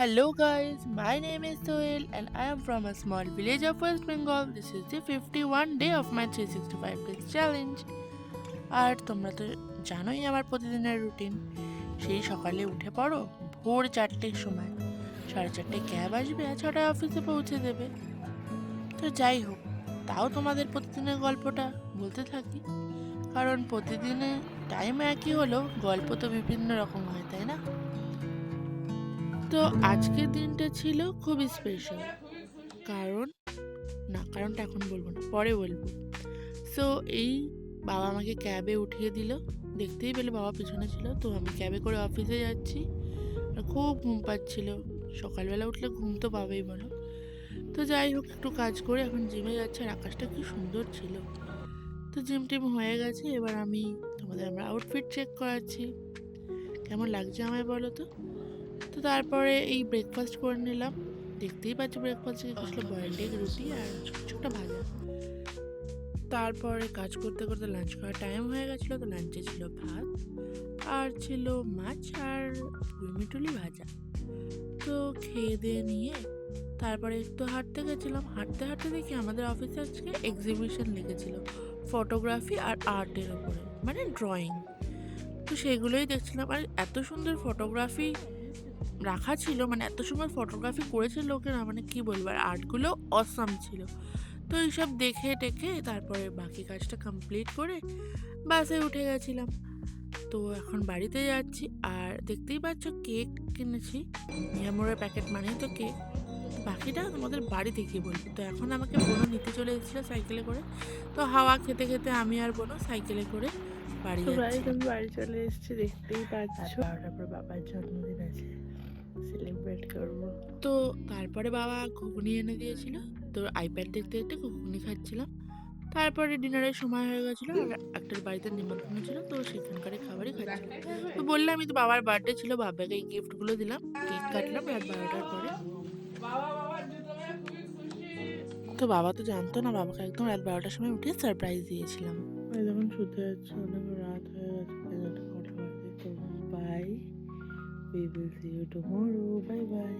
Hello guys, my name is Sohail and I am from a small village of West Bengal. This is the 51 day of my 365 days challenge. আর তোমরা তো জানোই আমার প্রতিদিনের routine. সেই সকালে উঠে পড়ো ভোর 4টের সময়, 4:30টায় ক্যাব আসবে আর 6টায় অফিসে পৌঁছে দেবে। তো যাই হোক, তাও তোমাদের প্রতিদিনের গল্পটা বলতে থাকি, কারণ প্রতিদিনের টাইম একই হলেও গল্প তো বিভিন্ন রকম হয়, তাই না? তো আজকের দিনটা ছিল খুবই স্পেশাল। কারণ কারণটা এখন বলবো না, পরে বলবো। সো এই বাবা আমাকে ক্যাবে উঠিয়ে দিল, দেখতেই পেলে বাবা পিছনে ছিল। তো আমি ক্যাবে করে অফিসে যাচ্ছি আর খুব ঘুম পাচ্ছিল। সকালবেলা উঠলে ঘুম তো পাবেই বলো। তো যাই হোক, একটু কাজ করে এখন জিমে যাচ্ছে আর আকাশটা কি সুন্দর ছিল। তো জিম টিম হয়ে গেছে, এবার আমরা আউটফিট চেক করাচ্ছি। কেমন লাগছে আমায় বলো তো। তো তারপরে এই ব্রেকফাস্ট করে নিলাম। দেখতেই পাচ্ছি ব্রেকফাস্টে কি ছিল, বয়েলড এগ, রুটি আর ছোট ভাজা। তারপরে কাজ করতে করতে লাঞ্চ করার টাইম হয়ে গেছিলো, তো লাঞ্চে ছিল ভাত আর ছিল মাছ আর পুঁইমিটুলি ভাজা। তো খেয়ে দিয়ে নিয়ে তারপরে একটু হাঁটতে গেছিলাম। হাঁটতে হাঁটতে দেখি আমাদের অফিসে আজকে এক্সিবিশন লেগেছিল ফটোগ্রাফি আর আর্টের ওপরে, মানে ড্রয়িং। তো সেগুলোই দেখছিলাম আর এত সুন্দর ফটোগ্রাফি রাখা ছিল, মানে এত সময় ফটোগ্রাফি করেছে লোকেরা, মানে কি বলবো। আর আর্টগুলো অসাম ছিল। তো এইসব দেখে টেখে তারপরে বাকি কাজটা কমপ্লিট করে বাসে উঠে গেছিলাম। তো এখন বাড়িতে যাচ্ছি আর দেখতেই পাচ্ছ কেক কিনেছি। মিয়ামোরের প্যাকেট মানেই তো কেক। বাকিটা তোমাদের বাড়িতে গিয়ে বলবো। তো এখন আমাকে বোনও নিতে চলে এসেছিলো সাইকেলে করে। তো হাওয়া খেতে খেতে আমি আর বোনও সাইকেলে করে বাড়ি যাচ্ছি। আমি বাড়ি চলে এসেছি, দেখতেই পাচ্ছ। 12টার পর বাবার জন্মদিন আছে, সেলিব্রেট করবো। তো তারপরে বাবা ঘুগনি এনে দিয়েছিল, তো আইপ্যাড দেখতে দেখতে ঘুগনি খাচ্ছিলাম। তারপরে ডিনারের সময় হয়ে গেছিলো আর একটার বাড়িতে নিমন্ত্রণ ছিল, তো সেখানকার খাবারই খাচ্ছিলাম। তো বললামই তো বাবার বার্থডে ছিল, বাবাকে এই গিফটগুলো দিলাম, কেক কাটলাম রাত 12টার পরে। তো বাবা তো জানতো না, বাবাকে একদম রাত 12টার সময় উঠে সারপ্রাইজ দিয়েছিলাম। যখন শুতে যাচ্ছে অনেক রাত হয়ে গেছে, কটা বাজে। তো bye, we will see you tomorrow, bye by.